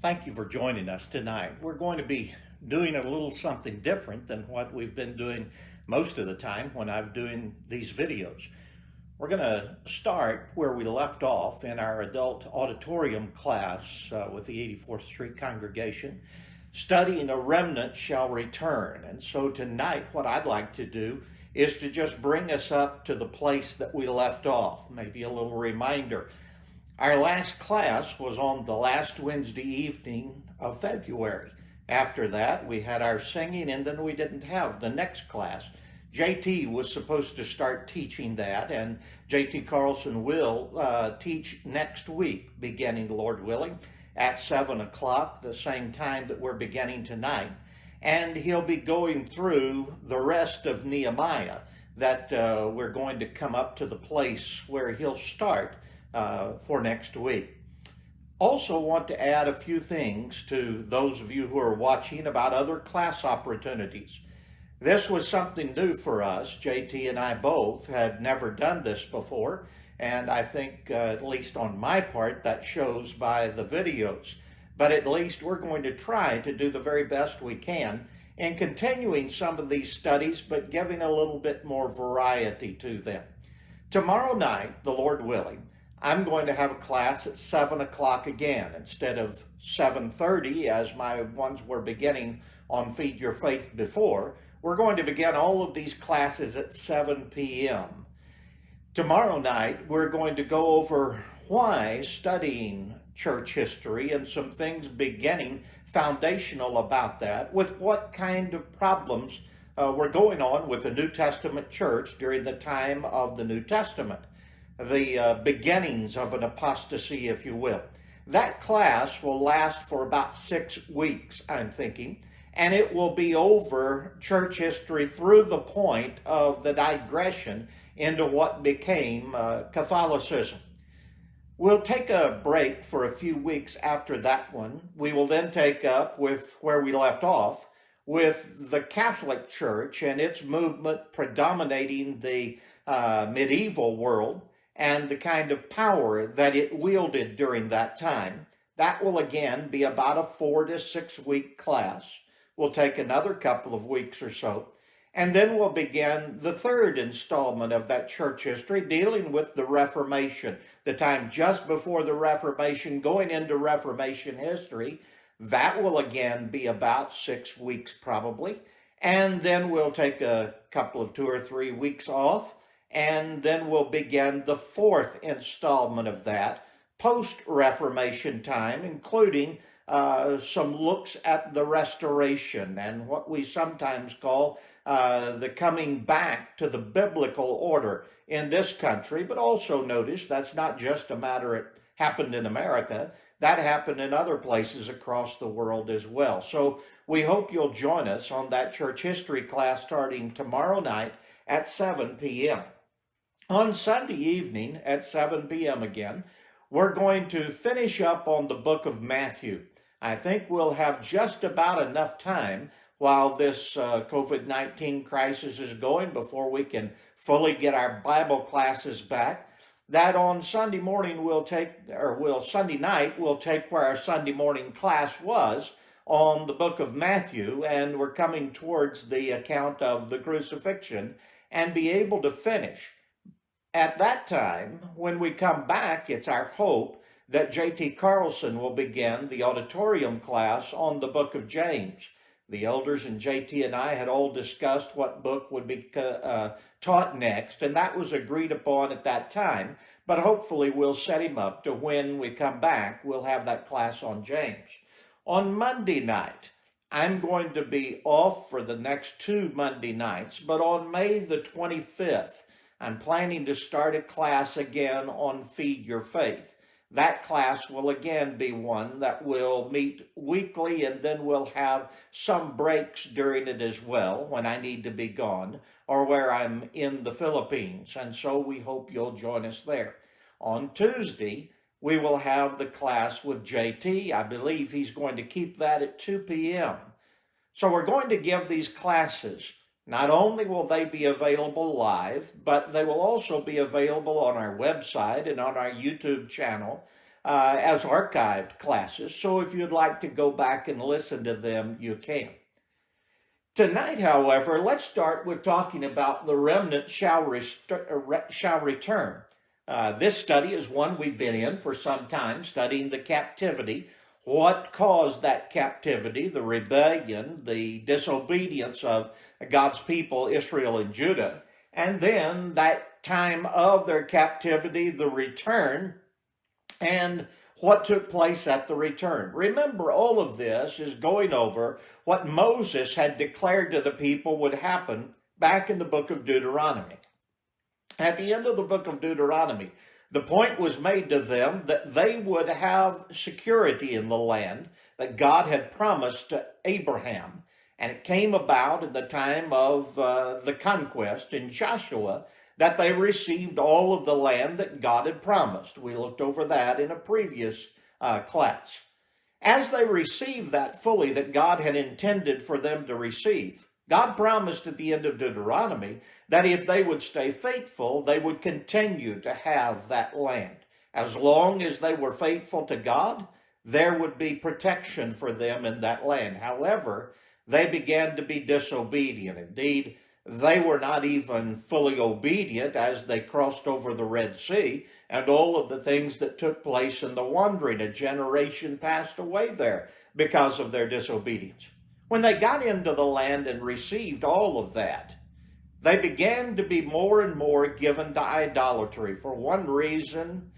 Thank you for joining us tonight. We're going to be doing a little something different than what we've been doing most of the time when I've doing these videos. We're going to start where we left off in our adult auditorium class with the 84th Street congregation, studying A Remnant Shall Return. And so tonight what I'd like to do is to just bring us up to the place that we left off, maybe a little reminder. Our last class was on the last Wednesday evening of February. After that, we had our singing, and then we didn't have the next class. JT was supposed to start teaching that, and JT Carlson will teach next week, beginning, Lord willing, at 7 o'clock, the same time that we're beginning tonight. And he'll be going through the rest of Nehemiah that we're going to come up to the place where he'll start for next week. Also want to add a few things to those of you who are watching about other class opportunities. This was something new for us. JT and I both had never done this before, and I think, at least on my part, that shows by the videos. But at least we're going to try to do the very best we can in continuing some of these studies, but giving a little bit more variety to them. Tomorrow night, the Lord willing, I'm going to have a class at 7 o'clock again, instead of 7:30 as my ones were beginning on Feed Your Faith before. We're going to begin all of these classes at 7 p.m. Tomorrow night, we're going to go over why studying church history and some things beginning foundational about that, with what kind of problems were going on with the New Testament church during the time of the New Testament. The beginnings of an apostasy, if you will. That class will last for about 6 weeks, I'm thinking, and it will be over church history through the point of the digression into what became Catholicism. We'll take a break for a few weeks after that one. We will then take up with where we left off with the Catholic Church and its movement predominating the medieval world, and the kind of power that it wielded during that time. That will again be about a 4 to 6 week class. We'll take another couple of weeks or so, and then we'll begin the third installment of that church history, dealing with the Reformation, the time just before the Reformation, going into Reformation history. That will again be about 6 weeks probably, and then we'll take a couple of 2 or 3 weeks off, and then we'll begin the fourth installment of that, post-Reformation time, including some looks at the Restoration and what we sometimes call the coming back to the biblical order in this country. But also notice that's not just a matter it happened in America. That happened in other places across the world as well. So we hope you'll join us on that church history class starting tomorrow night at 7 p.m. On Sunday evening at 7 p.m. again, we're going to finish up on the book of Matthew. I think we'll have just about enough time while this COVID-19 crisis is going before we can fully get our Bible classes back, that on Sunday morning Sunday night we'll take where our Sunday morning class was on the book of Matthew, and we're coming towards the account of the crucifixion, and be able to finish. At that time, when we come back, it's our hope that JT Carlson will begin the auditorium class on the book of James. The elders and JT and I had all discussed what book would be taught next, and that was agreed upon at that time. But hopefully we'll set him up to when we come back, we'll have that class on James. On Monday night, I'm going to be off for the next 2 Monday nights, but on May the 25th, I'm planning to start a class again on Feed Your Faith. That class will again be one that will meet weekly, and then we'll have some breaks during it as well when I need to be gone or where I'm in the Philippines. And so we hope you'll join us there. On Tuesday, we will have the class with JT. I believe he's going to keep that at 2 p.m. So we're going to give these classes. Not only will they be available live, but they will also be available on our website and on our YouTube channel as archived classes. So if you'd like to go back and listen to them, you can. Tonight, however, let's start with talking about the remnant shall return. This study is one we've been in for some time, studying the captivity, what caused that captivity, the rebellion, the disobedience of God's people, Israel and Judah, and then that time of their captivity, the return, and what took place at the return. Remember, all of this is going over what Moses had declared to the people would happen back in the book of Deuteronomy. At the end of the book of Deuteronomy, the point was made to them that they would have security in the land that God had promised to Abraham. And it came about in the time of the conquest in Joshua that they received all of the land that God had promised. We looked over that in a previous class. As they received that fully that God had intended for them to receive, God promised at the end of Deuteronomy that if they would stay faithful, they would continue to have that land. As long as they were faithful to God, there would be protection for them in that land. However, they began to be disobedient. Indeed, they were not even fully obedient as they crossed over the Red Sea and all of the things that took place in the wandering. A generation passed away there because of their disobedience. When they got into the land and received all of that, they began to be more and more given to idolatry. For one reason,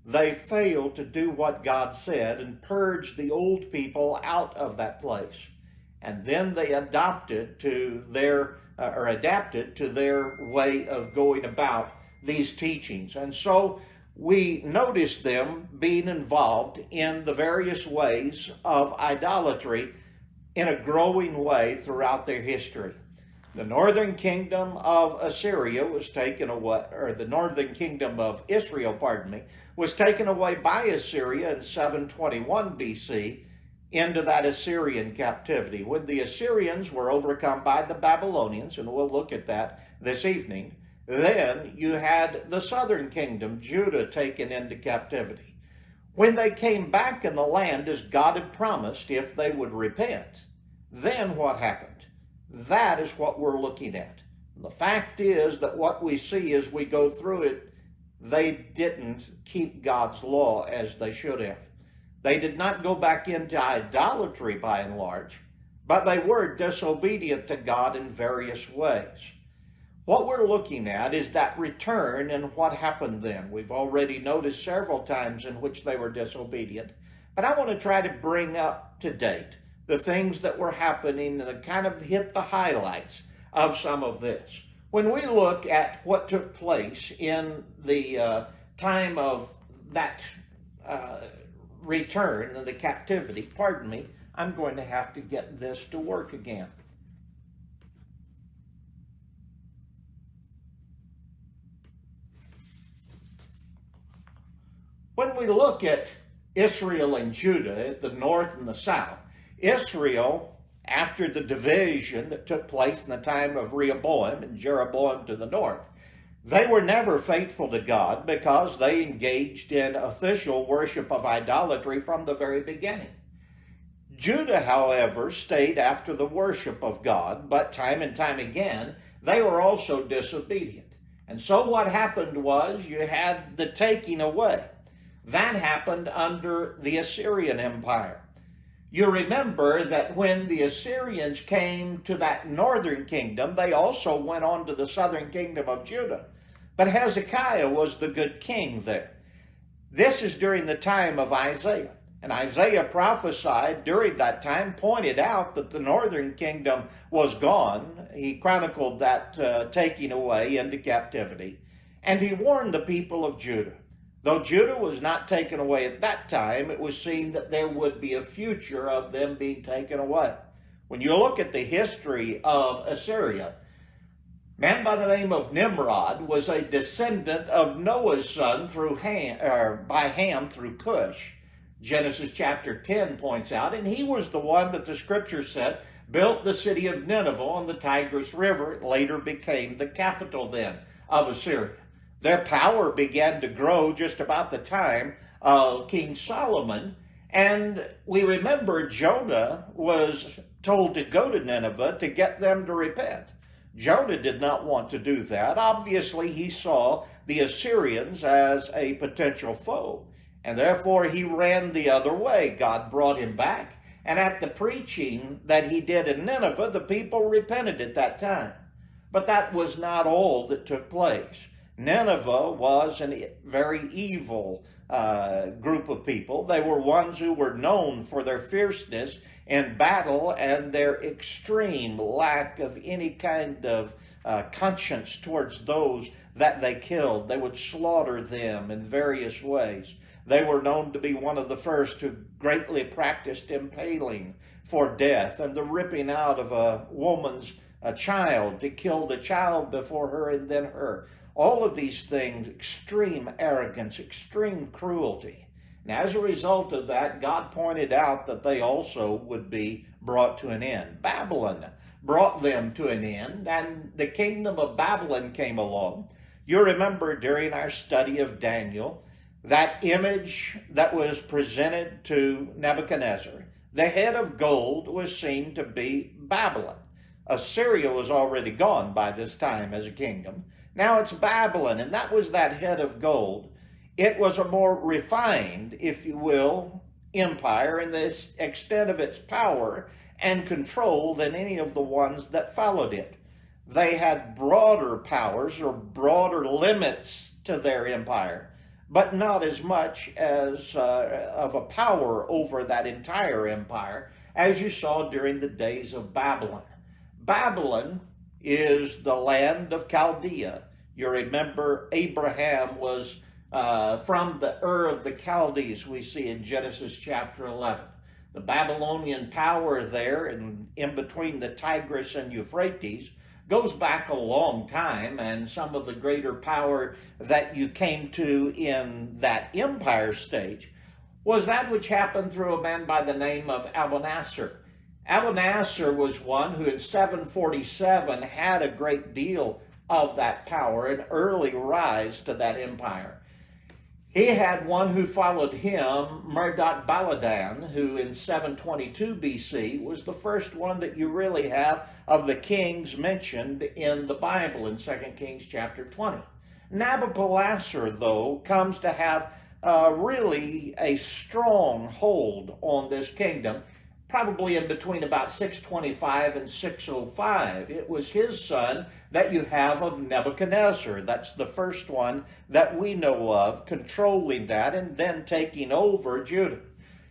they failed to do what God said and purge the old people out of that place. And then they adapted to their way of going about these teachings. And so we notice them being involved in the various ways of idolatry in a growing way throughout their history. The northern kingdom of Assyria was taken away, or the northern kingdom of Israel, was taken away by Assyria in 721 BC into that Assyrian captivity. When the Assyrians were overcome by the Babylonians, and we'll look at that this evening, then you had the southern kingdom, Judah, taken into captivity. When they came back in the land as God had promised, if they would repent, then what happened? That is what we're looking at. The fact is that what we see as we go through it, they didn't keep God's law as they should have. They did not go back into idolatry by and large, but they were disobedient to God in various ways. What we're looking at is that return and what happened then. We've already noticed several times in which they were disobedient, but I want to try to bring up to date the things that were happening and kind of hit the highlights of some of this. When we look at what took place in the time of that return and the captivity, I'm going to have to get this to work again. When we look at Israel and Judah, at the north and the south, Israel, after the division that took place in the time of Rehoboam and Jeroboam to the north, they were never faithful to God because they engaged in official worship of idolatry from the very beginning. Judah, however, stayed after the worship of God, but time and time again, they were also disobedient. And so what happened was you had the taking away. That happened under the Assyrian Empire. You remember that when the Assyrians came to that northern kingdom, they also went on to the southern kingdom of Judah. But Hezekiah was the good king there. This is during the time of Isaiah. And Isaiah prophesied during that time, pointed out that the northern kingdom was gone. He chronicled that taking away into captivity. And he warned the people of Judah. Though Judah was not taken away at that time, it was seen that there would be a future of them being taken away. When you look at the history of Assyria, a man by the name of Nimrod was a descendant of Noah's son by Ham through Cush. Genesis chapter 10 points out, and he was the one that the scripture said built the city of Nineveh on the Tigris River. It later became the capital then of Assyria. Their power began to grow just about the time of King Solomon. And we remember Jonah was told to go to Nineveh to get them to repent. Jonah did not want to do that. Obviously, he saw the Assyrians as a potential foe, and therefore he ran the other way. God brought him back, and at the preaching that he did in Nineveh, the people repented at that time. But that was not all that took place. Nineveh was a very evil group of people. They were ones who were known for their fierceness in battle and their extreme lack of any kind of conscience towards those that they killed. They would slaughter them in various ways. They were known to be one of the first who greatly practiced impaling for death and the ripping out of a woman's child to kill the child before her and then her. All of these things, extreme arrogance, extreme cruelty. And as a result of that, God pointed out that they also would be brought to an end. Babylon brought them to an end, and the kingdom of Babylon came along. You remember during our study of Daniel, that image that was presented to Nebuchadnezzar, the head of gold was seen to be Babylon. Assyria was already gone by this time as a kingdom. Now it's Babylon, and that was that head of gold. It was a more refined, if you will, empire in the extent of its power and control than any of the ones that followed it. They had broader powers or broader limits to their empire, but not as much as of a power over that entire empire as you saw during the days of Babylon. Babylon is the land of Chaldea. You remember Abraham was from the Ur of the Chaldees, we see in Genesis chapter 11. The Babylonian power there in between the Tigris and Euphrates goes back a long time, and some of the greater power that you came to in that empire stage was that which happened through a man by the name of Abelnassar. Abelnassar was one who in 747 had a great deal of that power, an early rise to that empire. He had one who followed him, Merodach-Baladan, who in 722 BC was the first one that you really have of the kings mentioned in the Bible in 2 Kings chapter 20. Nabopolassar, though, comes to have really a strong hold on this kingdom, probably in between about 625 and 605. It was his son that you have of Nebuchadnezzar. That's the first one that we know of, controlling that and then taking over Judah.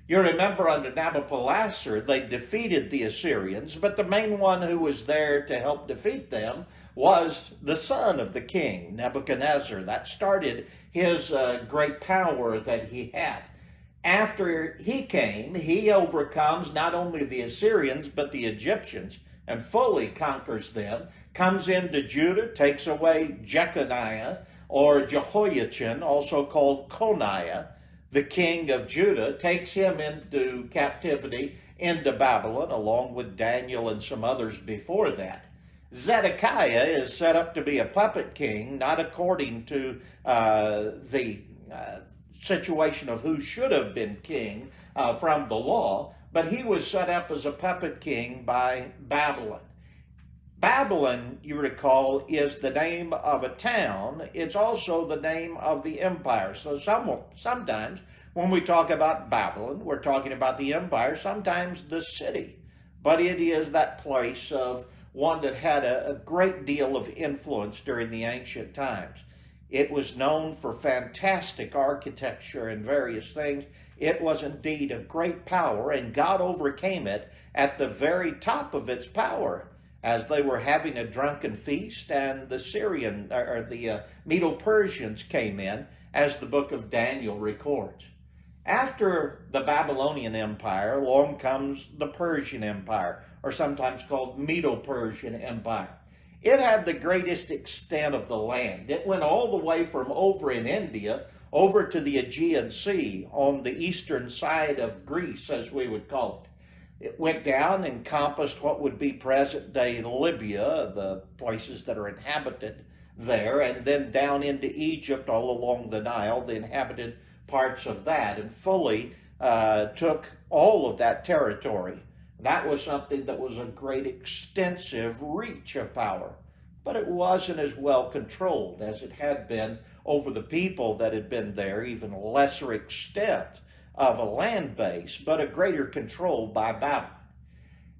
You remember under Nabopolassar, they defeated the Assyrians, but the main one who was there to help defeat them was the son of the king, Nebuchadnezzar. That started his great power that he had. After he came, he overcomes not only the Assyrians, but the Egyptians, and fully conquers them, comes into Judah, takes away Jeconiah, or Jehoiachin, also called Coniah, the king of Judah, takes him into captivity into Babylon, along with Daniel and some others before that. Zedekiah is set up to be a puppet king, not according to the situation of who should have been king from the law, but he was set up as a puppet king by Babylon. Babylon, you recall, is the name of a town. It's also the name of the empire. So sometimes when we talk about Babylon, we're talking about the empire, sometimes the city. But it is that place of one that had a great deal of influence during the ancient times. It was known for fantastic architecture and various things. It was indeed a great power, and God overcame it at the very top of its power as they were having a drunken feast, and the Medo-Persians came in, as the book of Daniel records. After the Babylonian Empire, along comes the Persian Empire, or sometimes called Medo-Persian Empire. It had the greatest extent of the land. It went all the way from over in India over to the Aegean Sea on the eastern side of Greece, as we would call it. It went down, encompassed what would be present-day Libya, the places that are inhabited there, and then down into Egypt all along the Nile, the inhabited parts of that and fully took all of that territory. That was something that was a great extensive reach of power, but it wasn't as well controlled as it had been over the people that had been there, even a lesser extent of a land base, but a greater control by Babylon.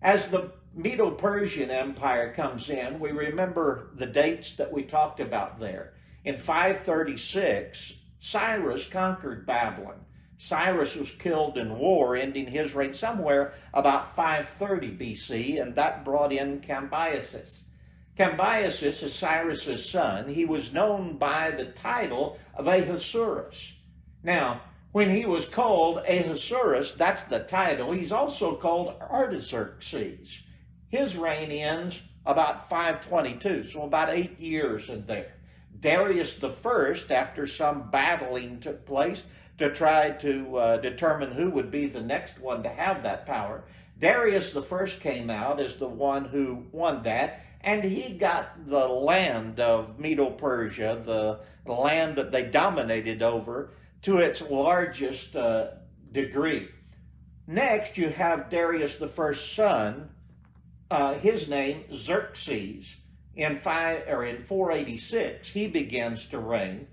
As the Medo-Persian Empire comes in, we remember the dates that we talked about there. In 536, Cyrus conquered Babylon. Cyrus was killed in war, ending his reign somewhere about 530 BC, and that brought in Cambyses. Cambyses is Cyrus's son. He was known by the title of Ahasuerus. Now, when he was called Ahasuerus, that's the title, he's also called Artaxerxes. His reign ends about 522, so about 8 years in there. Darius the First, after some battling took place to try to determine who would be the next one to have that power, Darius the First came out as the one who won that, and he got the land of Medo-Persia, the land that they dominated over, to its largest degree. Next, you have Darius the First's son, his name Xerxes. In 486, he begins to reign.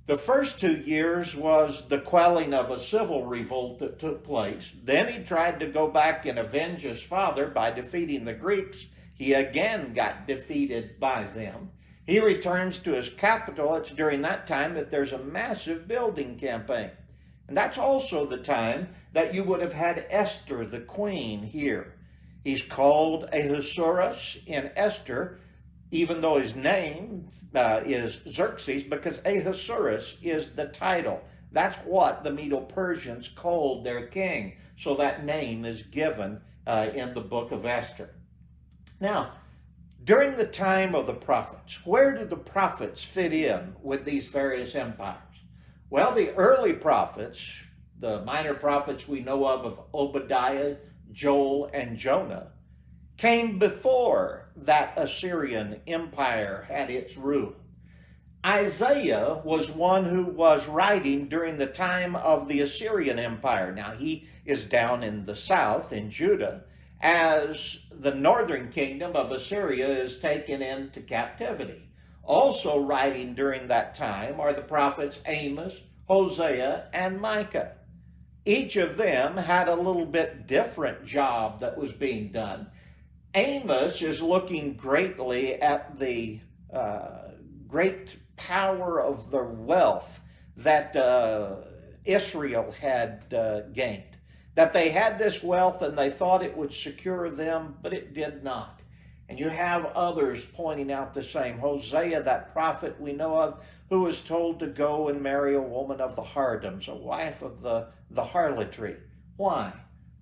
The first 2 years was the quelling of a civil revolt that took place. Then he tried to go back and avenge his father by defeating the Greeks. He again got defeated by them. He returns to his capital. It's during that time that there's a massive building campaign. And that's also the time that you would have had Esther, the queen, here. He's called Ahasuerus in Esther, even though his name is Xerxes, because Ahasuerus is the title. That's what the Medo-Persians called their king. So that name is given in the book of Esther. Now, during the time of the prophets, where do the prophets fit in with these various empires? Well, the early prophets, the minor prophets we know of Obadiah, Joel, and Jonah, came before that Assyrian empire had its rule. Isaiah was one who was writing during the time of the Assyrian Empire. Now, he is down in the south, in Judah, as the northern kingdom of Assyria is taken into captivity. Also writing during that time are the prophets Amos, Hosea, and Micah. Each of them had a little bit different job that was being done. Amos is looking greatly at the great power of the wealth that Israel had gained. That they had this wealth and they thought it would secure them, but it did not. And you have others pointing out the same. Hosea, that prophet we know of, who was told to go and marry a woman of the harlots, a wife of the harlotry. Why?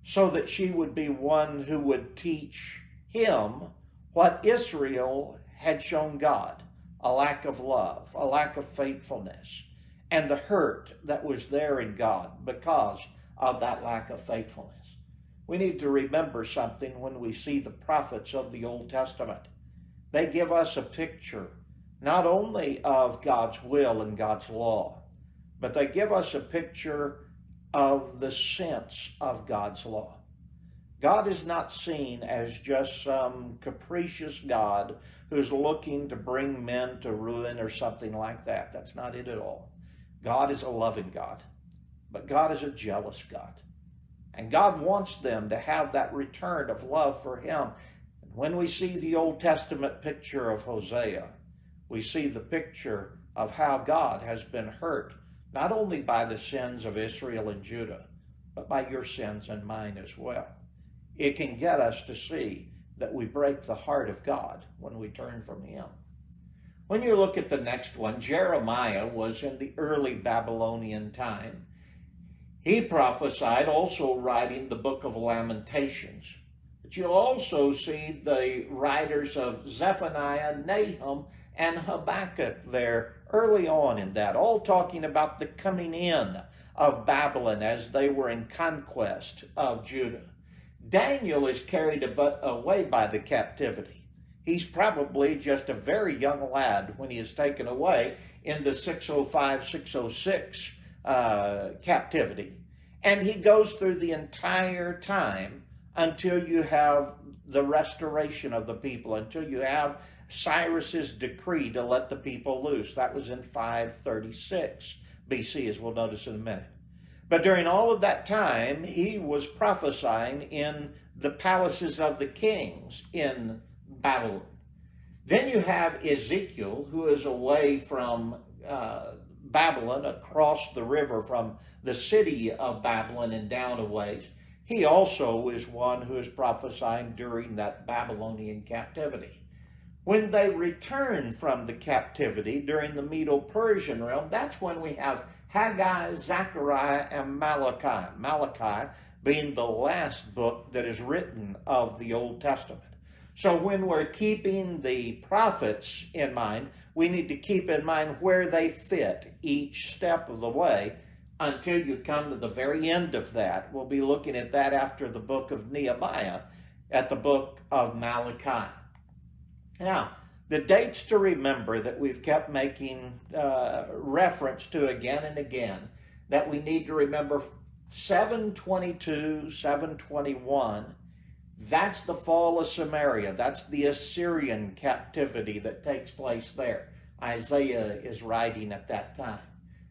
So that she would be one who would teach him what Israel had shown God, a lack of love, a lack of faithfulness, and the hurt that was there in God because of that lack of faithfulness. We need to remember something when we see the prophets of the Old Testament. They give us a picture not only of God's will and God's law, but they give us a picture of the sense of God's law. God is not seen as just some capricious God who's looking to bring men to ruin or something like that. That's not it at all. God is a loving God, but God is a jealous God. And God wants them to have that return of love for him. And when we see the Old Testament picture of Hosea, we see the picture of how God has been hurt, not only by the sins of Israel and Judah, but by your sins and mine as well. It can get us to see that we break the heart of God when we turn from him. When you look at the next one, Jeremiah was in the early Babylonian time. He prophesied, also writing the book of Lamentations. But you'll also see the writers of Zephaniah, Nahum, and Habakkuk there early on in that, all talking about the coming in of Babylon as they were in conquest of Judah. Daniel is carried away by the captivity. He's probably just a very young lad when he is taken away in the 605-606 captivity. And he goes through the entire time until you have the restoration of the people, until you have Cyrus's decree to let the people loose. That was in 536 BC, as we'll notice in a minute. But during all of that time, he was prophesying in the palaces of the kings in Babylon. Then you have Ezekiel, who is away from Babylon, across the river from the city of Babylon and down a ways. He also is one who is prophesying during that Babylonian captivity. When they return from the captivity during the Medo-Persian realm, that's when we have Haggai, Zechariah, and Malachi. Malachi being the last book that is written of the Old Testament. So when we're keeping the prophets in mind, we need to keep in mind where they fit each step of the way until you come to the very end of that. We'll be looking at that after the book of Nehemiah, at the book of Malachi. Now, the dates to remember that we've kept making reference to again and again, that we need to remember: 722, 721, that's the fall of Samaria. That's the Assyrian captivity that takes place there. Isaiah is writing at that time.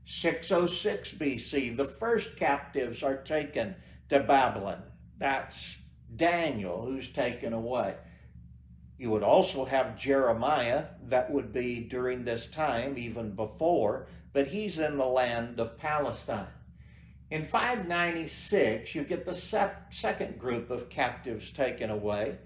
606 BC, the first captives are taken to Babylon. That's Daniel who's taken away. You would also have Jeremiah, that would be during this time, even before, but he's in the land of Palestine. In 596, you get the second group of captives taken away.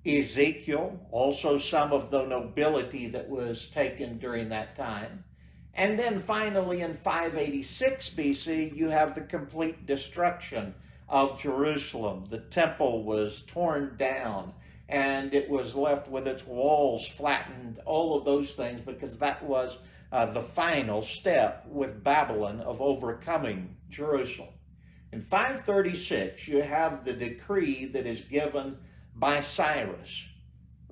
Ezekiel, also some of the nobility that was taken during that time. And then finally in 586 BC, you have the complete destruction of Jerusalem. The temple was torn down and it was left with its walls flattened, all of those things, because that was the final step with Babylon of overcoming Jerusalem. In 536, you have the decree that is given by Cyrus.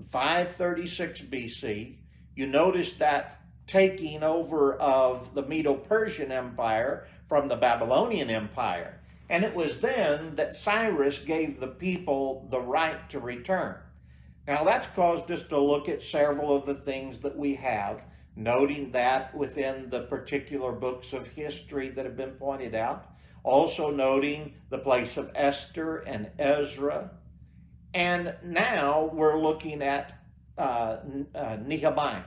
536 BC, you notice that taking over of the Medo-Persian Empire from the Babylonian Empire. And it was then that Cyrus gave the people the right to return. Now that's caused us to look at several of the things that we have, noting that within the particular books of history that have been pointed out, also noting the place of Esther and Ezra. And now we're looking at Nehemiah.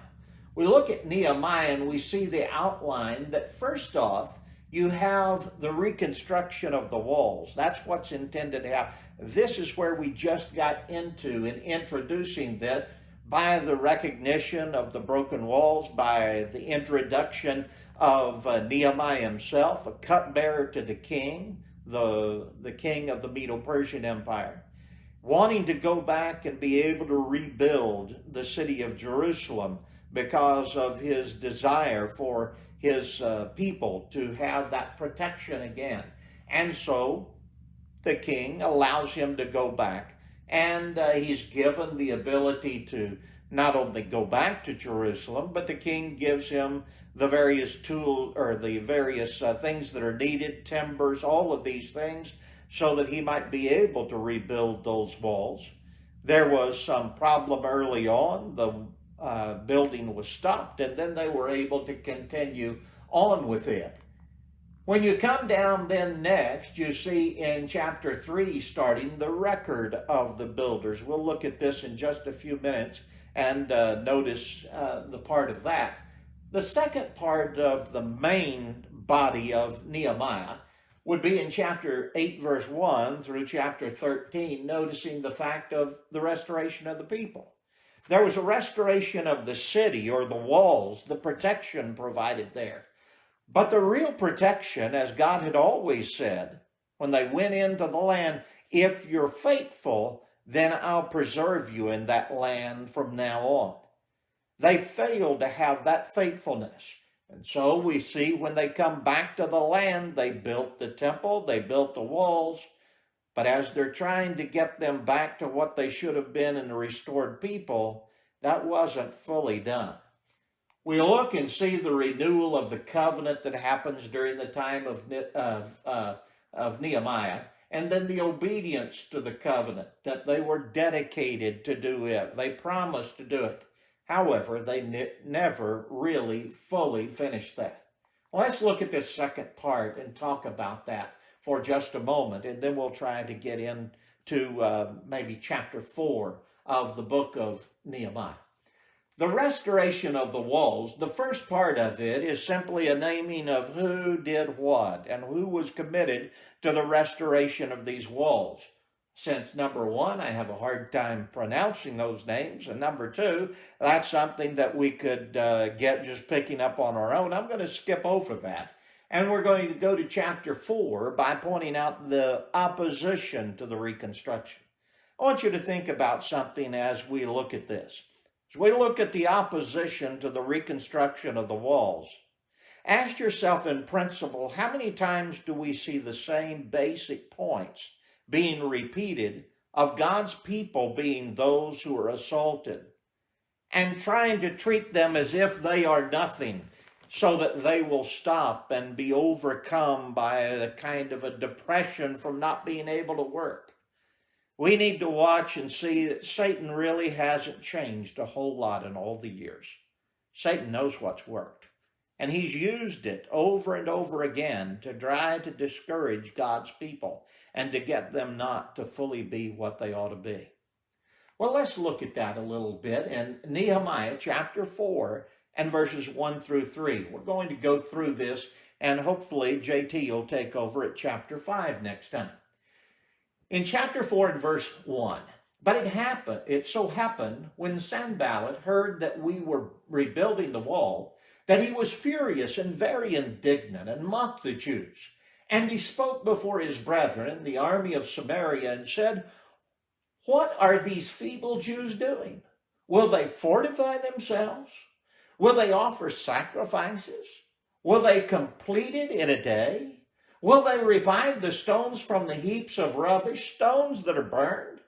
We look at Nehemiah and we see the outline that first off, you have the reconstruction of the walls. That's what's intended to happen. This is where we just got into in introducing that, by the recognition of the broken walls, by the introduction of Nehemiah himself, a cupbearer to the king, the king of the Medo-Persian Empire, wanting to go back and be able to rebuild the city of Jerusalem because of his desire for his people to have that protection again. And so the king allows him to go back, and he's given the ability to not only go back to Jerusalem, but the king gives him the various tools, or the various things that are needed, timbers, all of these things, so that he might be able to rebuild those walls. There was some problem early on. The building was stopped, and then they were able to continue on with it. When you come down then next, you see in chapter 3 starting the record of the builders. We'll look at this in just a few minutes and notice the part of that. The second part of the main body of Nehemiah would be in chapter 8 verse 1 through chapter 13, noticing the fact of the restoration of the people. There was a restoration of the city, or the walls, the protection provided there. But the real protection, as God had always said, when they went into the land, if you're faithful, then I'll preserve you in that land from now on. They failed to have that faithfulness. And so we see when they come back to the land, they built the temple, they built the walls, but as they're trying to get them back to what they should have been in the restored people, that wasn't fully done. We look and see the renewal of the covenant that happens during the time of Nehemiah, and then the obedience to the covenant, that they were dedicated to do it. They promised to do it. However, they never really fully finished that. Well, let's look at this second part and talk about that for just a moment, and then we'll try to get into maybe chapter 4 of the book of Nehemiah. The restoration of the walls, the first part of it is simply a naming of who did what and who was committed to the restoration of these walls. Since number one, I have a hard time pronouncing those names, and number two, that's something that we could get just picking up on our own, I'm going to skip over that. And we're going to go to chapter 4 by pointing out the opposition to the reconstruction. I want you to think about something as we look at this. As we look at the opposition to the reconstruction of the walls, ask yourself in principle, how many times do we see the same basic points being repeated of God's people being those who are assaulted and trying to treat them as if they are nothing so that they will stop and be overcome by a kind of a depression from not being able to work? We need to watch and see that Satan really hasn't changed a whole lot in all the years. Satan knows what's worked, and he's used it over and over again to try to discourage God's people and to get them not to fully be what they ought to be. Well, let's look at that a little bit in Nehemiah chapter 4 and verses 1 through 3. We're going to go through this, and hopefully JT will take over at chapter 5 next time. In chapter 4 and verse 1, but it so happened when Sanballat heard that we were rebuilding the wall, that he was furious and very indignant and mocked the Jews. And he spoke before his brethren, the army of Samaria, and said, "What are these feeble Jews doing? Will they fortify themselves? Will they offer sacrifices? Will they complete it in a day? Will they revive the stones from the heaps of rubbish, stones that are burned?"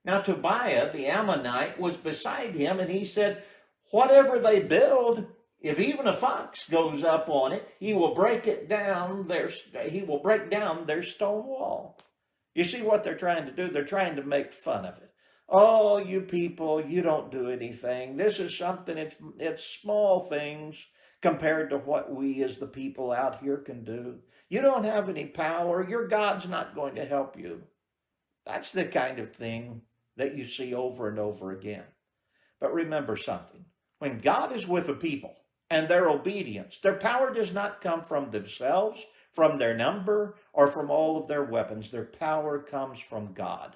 Now Tobiah the Ammonite was beside him, and he said, "Whatever they build, if even a fox goes up on it, he will break down their stone wall." You see what they're trying to do? They're trying to make fun of it. "Oh, you people, you don't do anything. This is something, it's small things compared to what we as the people out here can do. You don't have any power. Your God's not going to help you." That's the kind of thing that you see over and over again. But remember something. When God is with a people and their obedience, their power does not come from themselves, from their number, or from all of their weapons. Their power comes from God.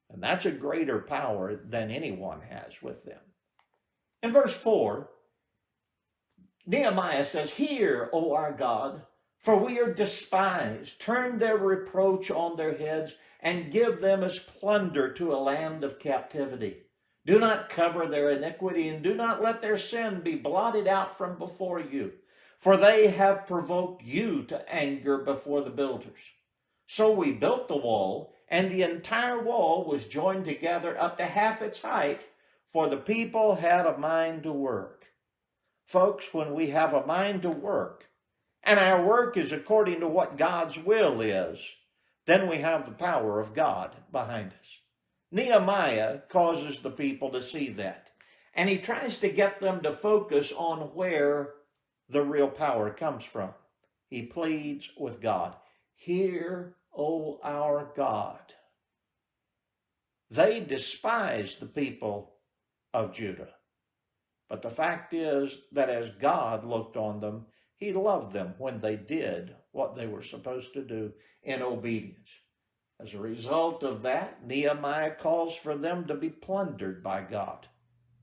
And that's a greater power than anyone has with them. In verse 4, Nehemiah says, "Hear, O our God, for we are despised. Turn their reproach on their heads and give them as plunder to a land of captivity. Do not cover their iniquity and do not let their sin be blotted out from before you, for they have provoked you to anger before the builders." So we built the wall, and the entire wall was joined together up to half its height, for the people had a mind to work. Folks, when we have a mind to work, and our work is according to what God's will is, then we have the power of God behind us. Nehemiah causes the people to see that, and he tries to get them to focus on where the real power comes from. He pleads with God, "Hear, O our God." They despised the people of Judah. But the fact is that as God looked on them, he loved them when they did what they were supposed to do in obedience. As a result of that, Nehemiah calls for them to be plundered by God,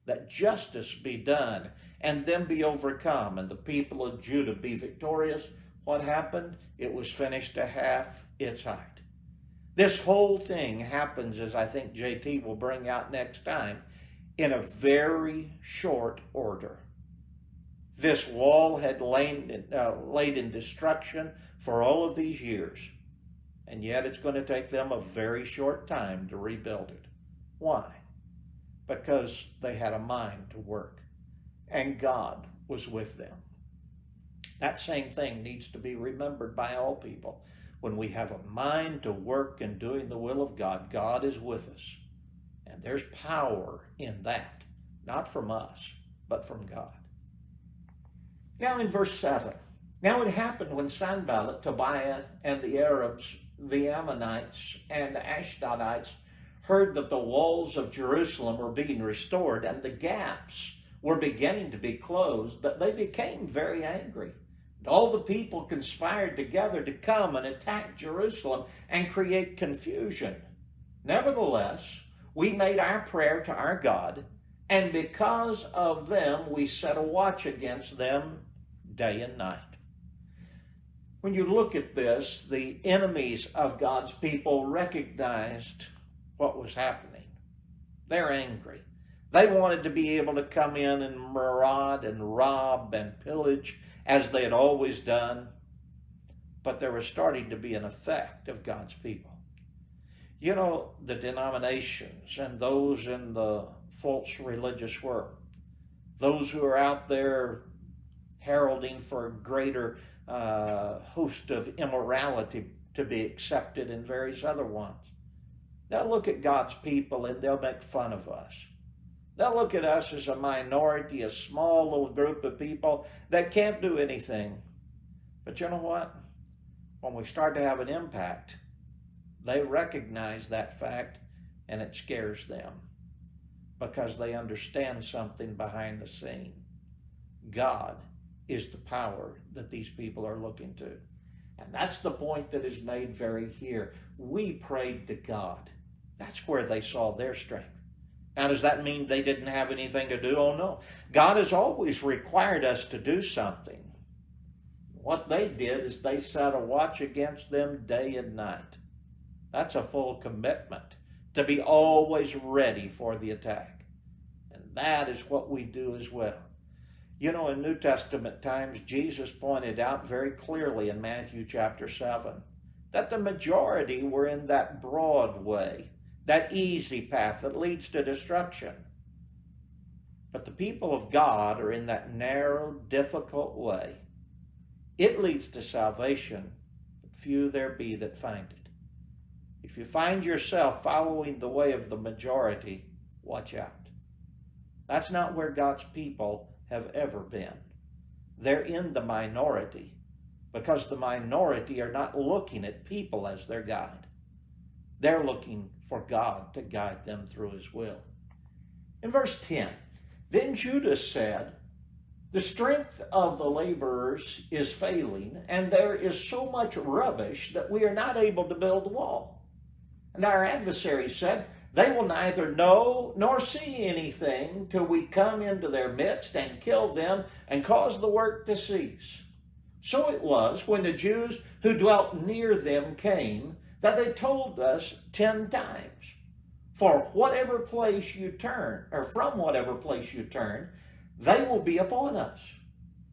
that justice be done and them be overcome, and the people of Judah be victorious. What happened? It was finished to half its height. This whole thing happens, as I think JT will bring out next time, in a very short order. This wall had laid in destruction for all of these years, and yet it's going to take them a very short time to rebuild it. Why? Because they had a mind to work, and God was with them. That same thing needs to be remembered by all people. When we have a mind to work in doing the will of God, God is with us. And there's power in that, not from us, but from God. Now in verse 7, now it happened when Sanballat, Tobiah, and the Arabs, the Ammonites, and the Ashdodites heard that the walls of Jerusalem were being restored and the gaps were beginning to be closed, that they became very angry. And all the people conspired together to come and attack Jerusalem and create confusion. Nevertheless, we made our prayer to our God, and because of them we set a watch against them day and night. When you look at this, the enemies of God's people recognized what was happening. They're angry. They wanted to be able to come in and maraud and rob and pillage as they had always done, but there was starting to be an effect of God's people. You know, the denominations and those in the false religious world, those who are out there heralding for a greater host of immorality to be accepted and various other ones, they'll look at God's people and they'll make fun of us. They'll look at us as a minority, a small little group of people that can't do anything. But you know what? When we start to have an impact, they recognize that fact and it scares them because they understand something behind the scene. God is the power that these people are looking to. And that's the point that is made very here. We prayed to God. That's where they saw their strength. Now, does that mean they didn't have anything to do? Oh, no. God has always required us to do something. What they did is they set a watch against them day and night. That's a full commitment to be always ready for the attack. And that is what we do as well. You know, in New Testament times, Jesus pointed out very clearly in Matthew chapter 7 that the majority were in that broad way, that easy path that leads to destruction. But the people of God are in that narrow, difficult way. It leads to salvation, but few there be that find it. If you find yourself following the way of the majority, watch out. That's not where God's people have ever been. They're in the minority because the minority are not looking at people as their guide. They're looking for God to guide them through his will. In verse 10, then Judas said, the strength of the laborers is failing, and there is so much rubbish that we are not able to build the wall. And our adversaries said, they will neither know nor see anything till we come into their midst and kill them and cause the work to cease. So it was when the Jews who dwelt near them came that they told us 10 times, for whatever place you turn, or from whatever place you turn, they will be upon us.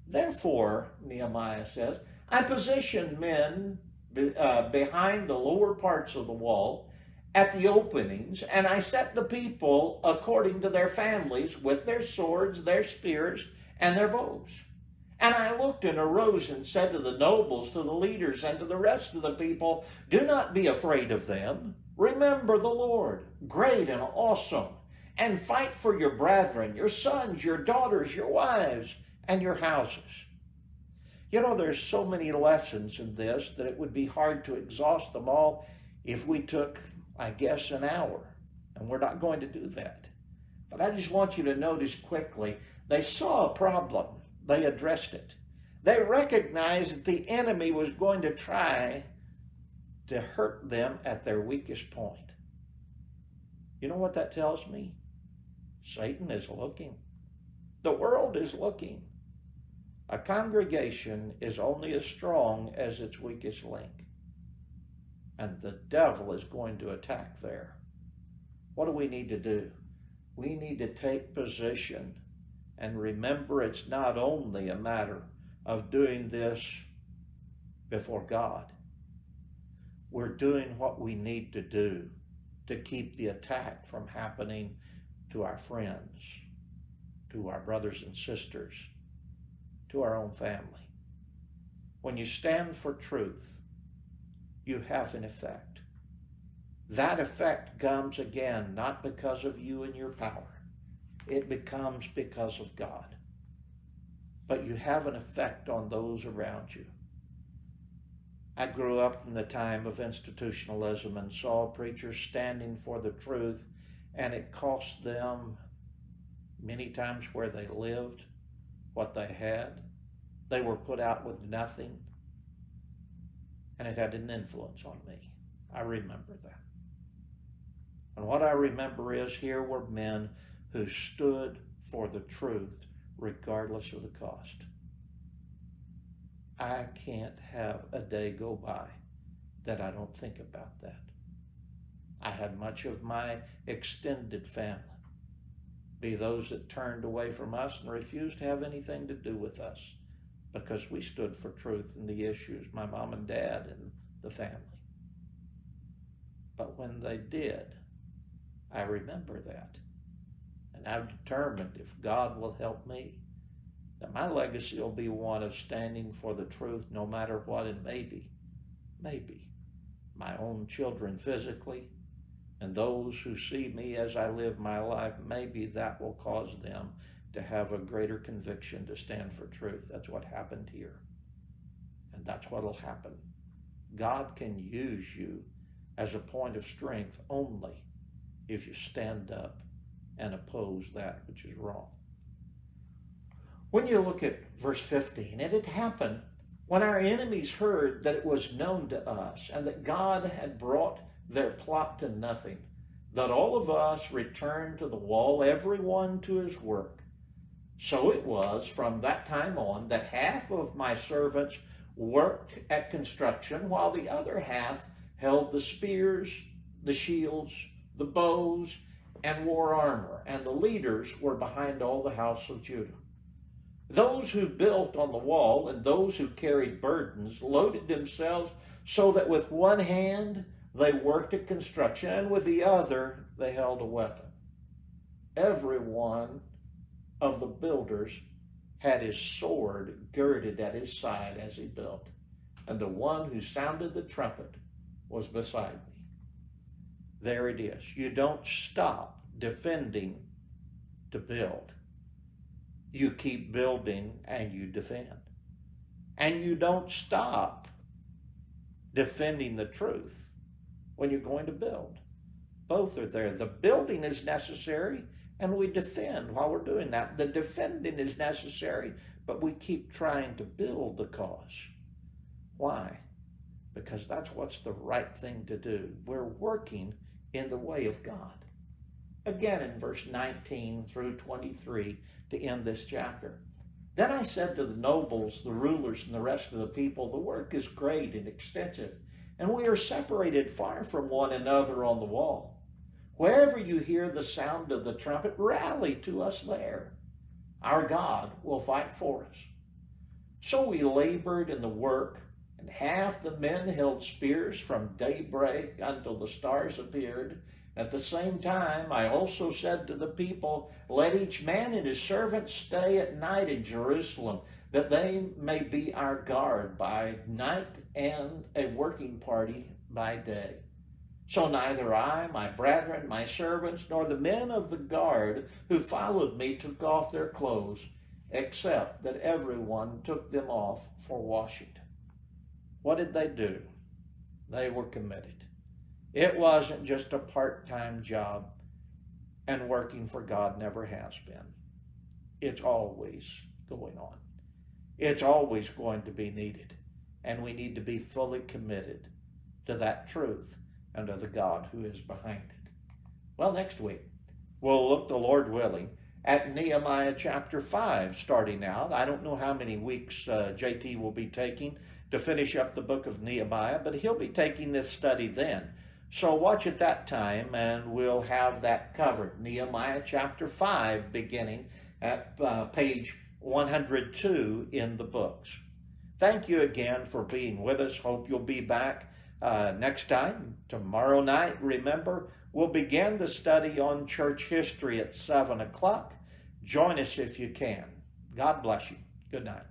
Therefore, Nehemiah says, I positioned men behind the lower parts of the wall at the openings, and I set the people according to their families with their swords, their spears, and their bows. And I looked and arose and said to the nobles, to the leaders, and to the rest of the people, do not be afraid of them. Remember the Lord, great and awesome, and fight for your brethren, your sons, your daughters, your wives, and your houses. You know, there's so many lessons in this that it would be hard to exhaust them all if we took, I guess, an hour. And we're not going to do that. But I just want you to notice quickly, they saw a problem. They addressed it. They recognized that the enemy was going to try to hurt them at their weakest point. You know what that tells me? Satan is looking. The world is looking. A congregation is only as strong as its weakest link. And the devil is going to attack there. What do we need to do? We need to take position and remember it's not only a matter of doing this before God. We're doing what we need to do to keep the attack from happening to our friends, to our brothers and sisters, to our own family. When you stand for truth, you have an effect. That effect comes again, not because of you and your power. It becomes because of God. But you have an effect on those around you. I grew up in the time of institutionalism and saw preachers standing for the truth, and it cost them many times where they lived, what they had. They were put out with nothing, and it had an influence on me. I remember that. And what I remember is here were men who stood for the truth regardless of the cost. I can't have a day go by that I don't think about that. I had much of my extended family be those that turned away from us and refused to have anything to do with us because we stood for truth in the issues, my mom and dad and the family. But when they did, I remember that. And I've determined, if God will help me, that my legacy will be one of standing for the truth no matter what it may be. Maybe my own children physically and those who see me as I live my life, maybe that will cause them to have a greater conviction to stand for truth. That's what happened here. And that's what will happen. God can use you as a point of strength only if you stand up and oppose that which is wrong. When you look at verse 15, and it happened when our enemies heard that it was known to us and that God had brought their plot to nothing, that all of us returned to the wall, everyone to his work. So it was from that time on that half of my servants worked at construction, while the other half held the spears, the shields, the bows, and wore armor, and the leaders were behind all the house of Judah. Those who built on the wall and those who carried burdens loaded themselves so that with one hand they worked at construction and with the other they held a weapon. Every one of the builders had his sword girded at his side as he built, and the one who sounded the trumpet was beside me. There it is. You don't stop defending to build. You keep building and you defend. And you don't stop defending the truth when you're going to build. Both are there. The building is necessary and we defend while we're doing that. The defending is necessary, but we keep trying to build the cause. Why? Because that's what's the right thing to do. We're working in the way of God. Again in verse 19 through 23 to end this chapter. Then I said to the nobles, the rulers, and the rest of the people, the work is great and extensive, and we are separated far from one another on the wall. Wherever you hear the sound of the trumpet, rally to us there. Our God will fight for us. So we labored in the work, and half the men held spears from daybreak until the stars appeared. At the same time, I also said to the people, let each man and his servant stay at night in Jerusalem, that they may be our guard by night and a working party by day. So neither I, my brethren, my servants, nor the men of the guard who followed me took off their clothes, except that everyone took them off for washing. What did they do? They were committed. It wasn't just a part-time job, and working for God never has been. It's always going on. It's always going to be needed, and we need to be fully committed to that truth and to the God who is behind it. Well, next week, we'll look, the Lord willing, at Nehemiah chapter 5 starting out. I don't know how many weeks JT will be taking to finish up the book of Nehemiah, but he'll be taking this study then. So watch at that time and we'll have that covered. Nehemiah chapter 5 beginning at page 102 in the books. Thank you again for being with us. Hope you'll be back next time. Tomorrow night, remember, we'll begin the study on church history at 7 o'clock. Join us if you can. God bless you. Good night.